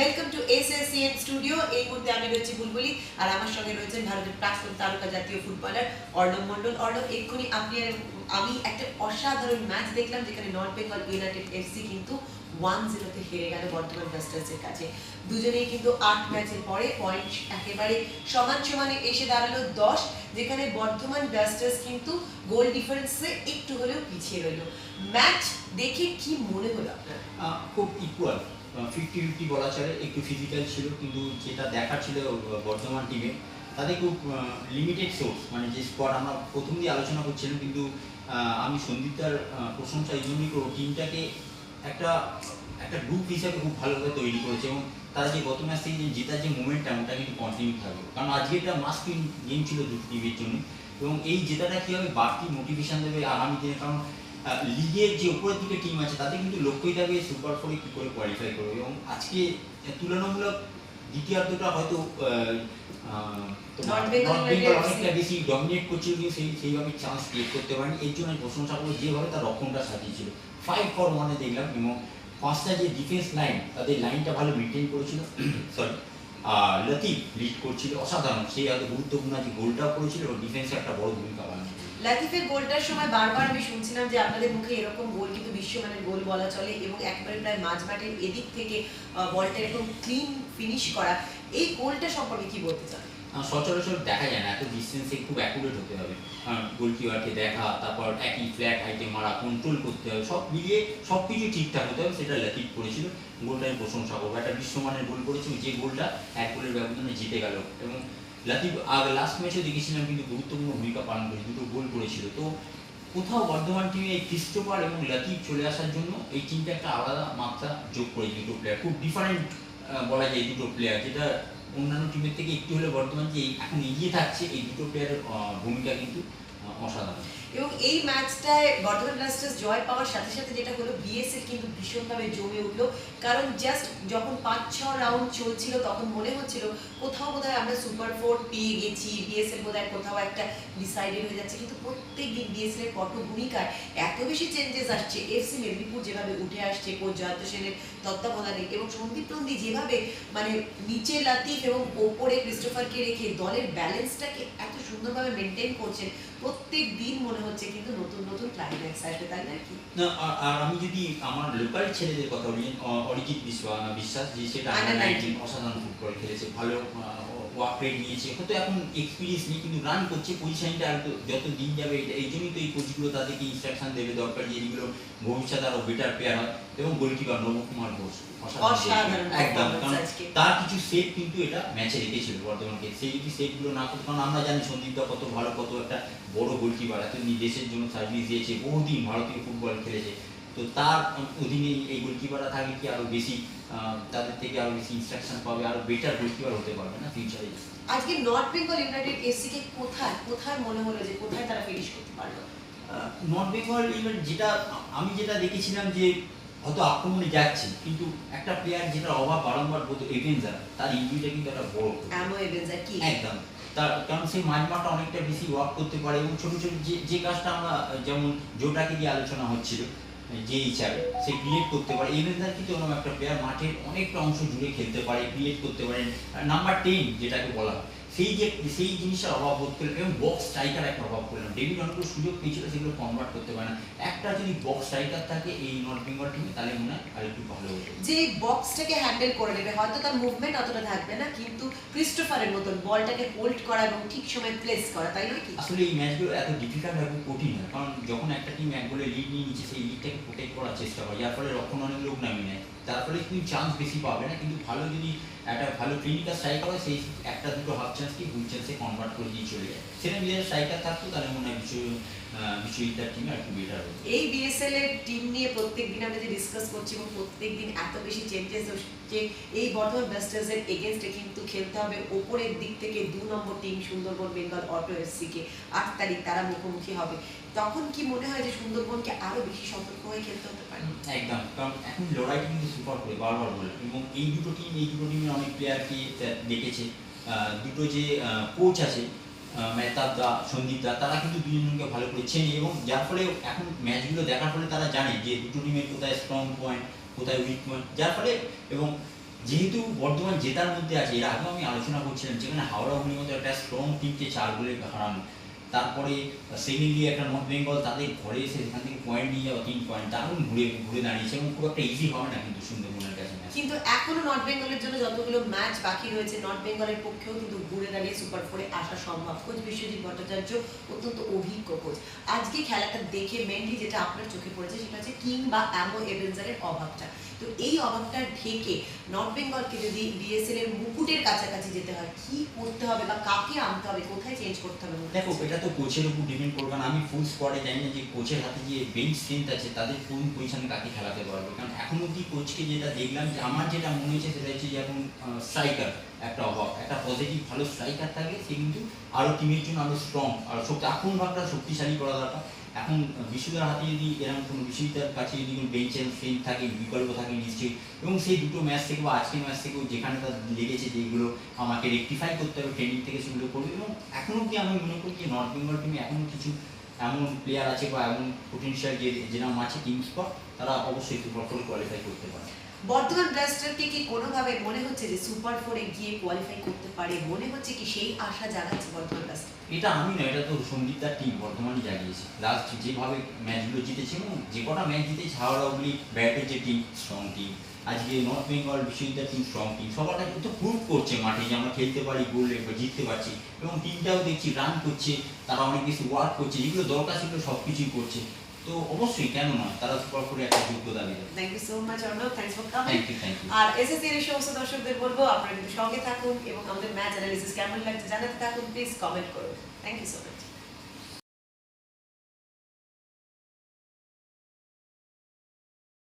Welcome to এসএসসিএন studio. এই মুহূর্তে আমি রয়েছি বুলবুলি, আর আমার সঙ্গে রয়েছেন ভারতের প্রাক্তন তারকা জাতীয় ফুটবলার অর্ণব মণ্ডল। অর্ণব, এক্ষুনি আমি একটা অসাধারণ ম্যাচ দেখলাম যেখানে নর্থ বেঙ্গল ইউনাইটেড এফসি কিন্তু 1-0 হেরে গেল বর্ধমান ব্লাস্টার্সের কাছে। দুজনেই কিন্তু 8 ম্যাচের পরে পয়েন্ট একেবারে সমান সমানে এসে দাঁড়ালো 10, যেখানে বর্ধমান ব্লাস্টার্স কিন্তু গোল ডিফারেন্সে একটু হলেও পিছিয়ে রইল। ম্যাচ দেখে কি মনে হলো আপনার? খুব ইকুয়াল, 50-50 বলা চলে। একটু ফিজিক্যাল ছিল, কিন্তু যেটা দেখার ছিল বর্ধমান টিমে তাদের খুব লিমিটেড সোর্স, মানে যে স্কোয়াড আমরা প্রথম দিয়ে আলোচনা করছিলাম। কিন্তু আমি সন্দীপদার প্রশংসা এই জন্যই করবো, টিমটাকে একটা একটা গ্রুপ হিসাবে খুব ভালোভাবে তৈরি করেছে, এবং তারা যে গত ম্যাচ থেকে জেতার যে মোমেন্টটা ওটা কিন্তু কন্টিনিউ থাকবে, কারণ আজকে এটা মাস্ট উইন গেম ছিল দুটো টিমের জন্য। এবং এই জেতাটা কীভাবে বাড়তি মোটিভেশন দেবে আগামী দিনে, কারণ লিগের যে উপরের দিকে টিম আছে তাদের কিন্তু লক্ষ্যই থাকবে সুপার ফোরে কী করে কোয়ালিফাই করবে। এবং আজকে তুলনামূলক দ্বিতীয়ার্ধটা হয়তো নর্থ বেঙ্গল অনেকটা বেশি ডমিনেট করছিল, কিন্তু সেইভাবে চান্স ক্রিয়েট করতে পারেনি। এই জন্য প্রশংসা করবো যেভাবে তার রক্ষণটা সাজিয়েছিল। 5-4-1 দেখলাম, এবং পাঁচটা যে ডিফেন্স লাইন তাদের লাইনটা ভালো মেনটেন করেছিল। সরি, লতিফ লিড করছিল অসাধারণ, সেই হয়তো গুরুত্বপূর্ণ যে গোলটাও করেছিল এবং ডিফেন্সে একটা বড় ভূমিকা পালন করেছিল। লাতিফের গোলটার সময় বারবার আমি শুনছিলাম যে আপনাদের মুখে এরকম গোল কিন্তু বিশ্বমানের গোল বলা চলে, এবং একবারে প্রায় মাঝমাঠের এদিক থেকে বলটা এরকম ক্লিন ফিনিশ করা, এই গোলটা সম্পর্কে কি বলতে চান? সচরাচর দেখা যায় না, এত ডিস্টেন্সে খুব অ্যাকুরেট হতে হবে, গোলকিপারকে দেখা, তারপর একই ফ্ল্যাট হাইটে মারা, কন্ট্রোল করতে হবে, সব মিলিয়ে সব কিছু ঠিকঠাক হতে হবে। সেটা লাতিফ করেছিল, গোলটা আমি প্রশংসা করবো। একটা বিশ্বমানের গোল করেছিল, যে গোলটা এক গোলের ব্যবধানে জিতে গেল। এবং লাতিফ লাস্ট ম্যাচেও দেখেছিলাম কিন্তু গুরুত্বপূর্ণ ভূমিকা পালন করেছে, দুটো গোল করেছিল। তো কোথাও বর্ধমান টিমে এই ক্রিস্টোফার এবং লাতিফ চলে আসার জন্য এই টিমটা একটা আলাদা মাত্রা যোগ করেছে। দুটো প্লেয়ার খুব ডিফারেন্ট বলা যায়, দুটো প্লেয়ার যেটা অন্যান্য টিমের থেকে একটু হলে বর্তমান যে এখন এগিয়ে থাকছে, এই দুটো প্লেয়ারের ভূমিকা কিন্তু অসাধারণ। এবং এই ম্যাচটায় বর্ধমান ব্লাস্টার্স জয় পাওয়ার সাথে সাথে যেটা হলো, বিএসএল কিন্তু ভীষণভাবে জমে উঠলো। কারণ জাস্ট যখন 5-6 রাউন্ড চলছিল তখন মনে হচ্ছিল কোথাও বোধহয় আমরা সুপার 4 পেয়ে গেছি, বিএসএল বোধহয় কোথাও একটা ডিসাইডেড হয়ে যাচ্ছে। কিন্তু প্রত্যেক দিন বিএসএল এর পটভূমিকায় এত বেশি চেঞ্জেস আসছে, এফসি মেদিনীপুর যেভাবে উঠে আসছে কোচ জয়ন্ত সেনের তত্ত্বাবধানে, এবং সন্দীপ নন্দী যেভাবে মানে নিচে লাতিফ এবং ওপরে ক্রিস্টোফারকে রেখে দলের ব্যালেন্সটাকে এত সুন্দরভাবে মেনটেন করছেন, প্রত্যেক দিন মনে হচ্ছে কিন্তু নতুন নতুন ক্লাইম্যাক্স আসবে, তাই না? কি না, আর আমি যদি আমার লোকাল ছেলেদের কথা বলি, অরিজিৎ বিশ্বাস, যে সেটা আন্ডার 19 অসাধারণ ফুটবল খেলেছে, ভালো ওয়ার্ক রেট নিয়েছে, হয়তো এখন এক্সপিরিয়েন্স নেই কিন্তু রান করছে, পজিশনটা আর যত দিন যাবে এই জন্যই তো এই কোচগুলো তাদেরকে ইনস্ট্রাকশন দেবে দরকার, যে এগুলো ভবিষ্যতে আরও বেটার প্লেয়ার হয়। এবং গোলকিপার নবকুমার ঘোষ অসাধারণ একদম, কারণ তার কিছু সেট কিন্তু এটা ম্যাচে রেখেছিল বর্তমানকে। সেই যদি সেটগুলো না করতো, কারণ আমরা জানি সন্দীপদা কত ভালো, কত একটা বড় গোলকিপার, এতদিন দেশের জন্য সার্ভিস দিয়েছে, বহুদিন ভারতীয় ফুটবল খেলেছে। তো তার অধীনে এই গোলকিপাররা থাকে কি আরও বেশি, তাদের থেকে আরও বেশি ইনস্ট্রাকশন পাবে, আরও বেটার গোলকিপার হতে পারবে না ফিউচারে। আজকে নর্থ বেঙ্গল ইউনাইটেড এফসি কে কোথায় কোথায় মনে হলো যে কোথায় তারা ফিনিশ করতে পারলো? নর্থ বেঙ্গল যেটা আমি যেটা দেখেছিলাম, যে হয়তো আক্রমণে যাচ্ছে কিন্তু একটা প্লেয়ার যেটা অভাব বারংবার বলতো, এভেঞ্জার, তার ইঞ্জুরিটা কিন্তু একটা বড় এভেঞ্জার কি একদম। তার কারণ সেই মাঝমাঠটা অনেকটা বেশি ওয়ার্ক করতে পারে, এবং ছোটো ছোটো যে কাজটা আমরা যেমন জোটাকে দিয়ে আলোচনা হচ্ছিল যে হিসাবে, সে ক্রিয়েট করতে পারে। এভেঞ্জার কিন্তু এরকম একটা প্লেয়ার, মাঠের অনেকটা অংশ জুড়ে খেলতে পারে, ক্রিয়েট করতে পারে, নাম্বার 10 যেটাকে বলা হয়, সেই জিনিসটার অভাব বোধ করলেন। এবং বক্স স্ট্রাইকার একটা অভাব করলেন, ডেভিড অনেকগুলো সুযোগ পেয়েছিল, সেগুলো কনভার্ট করতে পারে না। একটা যদি বক্স স্ট্রাইকার থাকে এই নর্থ বেঙ্গল টিমে, তাহলে মনে হয় আর একটু ভালো হতো, যে বক্সটাকে হ্যান্ডেল করে নেবে। হয়তো তার মুভমেন্ট অতটা থাকবে না, কিন্তু ক্রিস্টোফারের মতন বলটাকে হোল্ড করা এবং ঠিক সময় প্লেস করা, তাই নয় কি? আসলে এই ম্যাচগুলো এত ডিফিকাল্ট এবং কঠিন হয়, কারণ যখন একটা টিম এক গোলে লিড নিয়ে নিচ্ছে, সেই লিডটাকে প্রোটেক্ট করার চেষ্টা করে, যার ফলে রক্ষণ লোক নামিয়ে নেয়, তার ফলে কিন্তু চান্স বেশি পাবে না। কিন্তু ভালো যদি একটা ভালো ক্লিনিক্যাল স্ট্রাইকার হয়, সেই একটা দুটো হাফ চান্সকে ফুল চান্সে কনভার্ট করে দিয়ে চলে যায়। সেটা নিজের স্ট্রাইকার থাকতো, তাহলে মনে হয় বিশ্বজিৎদার টিমে আর একটু বেটার হবে। এই বিএসএল এর টিম নিয়ে প্রত্যেক দিন আমরা যে ডিসকাস করছি, এবং প্রত্যেক দিন এত বেশি চেঞ্জেস হচ্ছে, এই বর্ধমান ব্লাস্টার্স এর এগেইনস্টে কিন্তু খেলতে হবে ওপরের দিক থেকে 2 নম্বর team Sundarban Bengal auto F C কে। 8 তারিখ তারা মুখোমুখি হবে। তখন কি মনে হয় যে সুন্দরবনকে আরো বেশি সতর্ক হয়ে খেলতে হতে পারে? একদম, কারণ এখন লড়াইটা কিন্তু সুপার করে বারবার বলে, এবং এই দুটো টিমের অনেক প্লেয়ারকে দেখেছে, দুটো যে কোচ আছে মেহতাব দা, সন্দীপ দা, তারা কিন্তু দুজনকে ভালো করে চেনে, এবং যার ফলে এখন ম্যাচগুলো দেখার ফলে তারা জানে যে দুটো টিমের কোথায় স্ট্রং পয়েন্ট, কোথায় উইক পয়েন্ট, যার ফলে এবং যেহেতু বর্ধমান জেতার মধ্যে আছে, এর আগেও আমি আলোচনা করছিলাম যেখানে হাওড়া হুগলির মতো একটা স্ট্রং টিমকে 4 গোলে হারানো, তারপরে সেকেন্ডলি একটা নর্থ বেঙ্গল তাদের ঘরে এসে সেখান থেকে পয়েন্ট নিয়ে যাওয়া 3 পয়েন্ট দারুণ ঘুরে ঘুরে দাঁড়িয়েছে এবং খুব একটা ইজি হবে না কিন্তু সুন্দরবনের কাছে ম্যাচ। কিন্তু এখনো নর্থ বেঙ্গলের জন্য যতগুলো ম্যাচ বাকি রয়েছে, নর্থ বেঙ্গলের পক্ষেও কিন্তু ঘুরে দাঁড়িয়ে সুপার ফোরে আসা সম্ভব। কোচ বিশ্বজিৎ ভট্টাচার্য অত্যন্ত অভিজ্ঞ কোচ। আজকে খেলাটা দেখে মেনলি যেটা আপনার চোখে পড়েছে সেটা হচ্ছে কিং বা অ্যামো এভেন্সারের অভাবটা। তো এই অভাবটা ঢেকে নর্থ বেঙ্গলকে যদি বিএসএল এর মুকুটের কাছাকাছি যেতে হয়, কি করতে হবে বা কাকে আনতে হবে, কোথায় চেঞ্জ করতে হবে? দেখো, এটা তো কোচের উপর ডিপেন্ড করবে না। আমি ফুল স্কোয়াডে জানি না যে কোচের হাতে যে বেঞ্চ স্ট্রেংথ আছে তাদের কোন পজিশনে কাকে খেলাতে পারবে, কারণ এখন অব্দি কোচকে যেটা দেখলাম, যে আমার যেটা মনে হয়েছে সেটা হচ্ছে যে এখন স্ট্রাইকার একটা অভাব, একটা পজিটিভ ভালো স্ট্রাইকার থাকে সে কিন্তু আরও টিমের জন্য আরও স্ট্রং আর শক্তি আক্রমণভাগটা শক্তিশালী করা দরকার। এখন বিশুদার হাতে যদি এরকম কোনো বিশুদার কাছে যদি কোনো বেঞ্চের স্ট্রেংথ থাকে, বিকল্প থাকে নিশ্চয়ই, এবং সেই দুটো ম্যাচ থেকে বা আজকের ম্যাচ থেকেও যেখানে তার লেগেছে যেগুলো আমাকে রেকটিফাই করতে হবে ট্রেনিং থেকে সেগুলো করবে। এবং এখন অব্দি আমি মনে করি যে নর্থ বেঙ্গল টিমে এখনও কিছু এমন প্লেয়ার আছে বা এমন পোটেনশিয়াল যে নাম আছে টিম স্পট, তারা অবশ্যই সুপার ফোরে কোয়ালিফাই করতে পারে। বর্তমান ব্লাস্টারকে কি কোনোভাবে মনে হচ্ছে যে সুপার ফোরে গিয়ে কোয়ালিফাই করতে পারে? মনে হচ্ছে কি সেই আশা জাগাচ্ছে বর্তমান ব্লাস্টার? এটা আমি না, এটা তো সন্দীপদার টিম বর্ধমানই জাগিয়েছে। লাস্ট যেভাবে ম্যাচগুলো জিতেছে এবং যে কটা ম্যাচ জিতেছে, হাওড়া হুগলি ব্যাটের যে টিম স্ট্রং টিম, আজকে নর্থ বেঙ্গল বিশ্ববিদ্যালয় টিম স্ট্রং টিম, সবারটা কিন্তু প্রুভ করছে মাঠে যে আমরা খেলতে পারি, গোল জিততে পারছি। এবং টিমটাও দেখছি রান করছে, তারা অনেক বেশি ওয়ার্ক করছে, যেগুলো দরকার সেগুলো সব কিছুই করছে। তো অবশ্যই কেন নয়, তারা সুপার ফোরে একটা যোগ্য দাবি দেয়। Thank you so much Arnab, thanks for coming. Thank you, thank you. আর এসএসসি এর সমস্ত দর্শকদের বলবো আপনারা কিন্তু সঙ্গে থাকুন এবং আমাদের ম্যাচ অ্যানালিসিস কেমন লাগছে জানাতে থাকুন, প্লিজ কমেন্ট করুন। Thank you so much.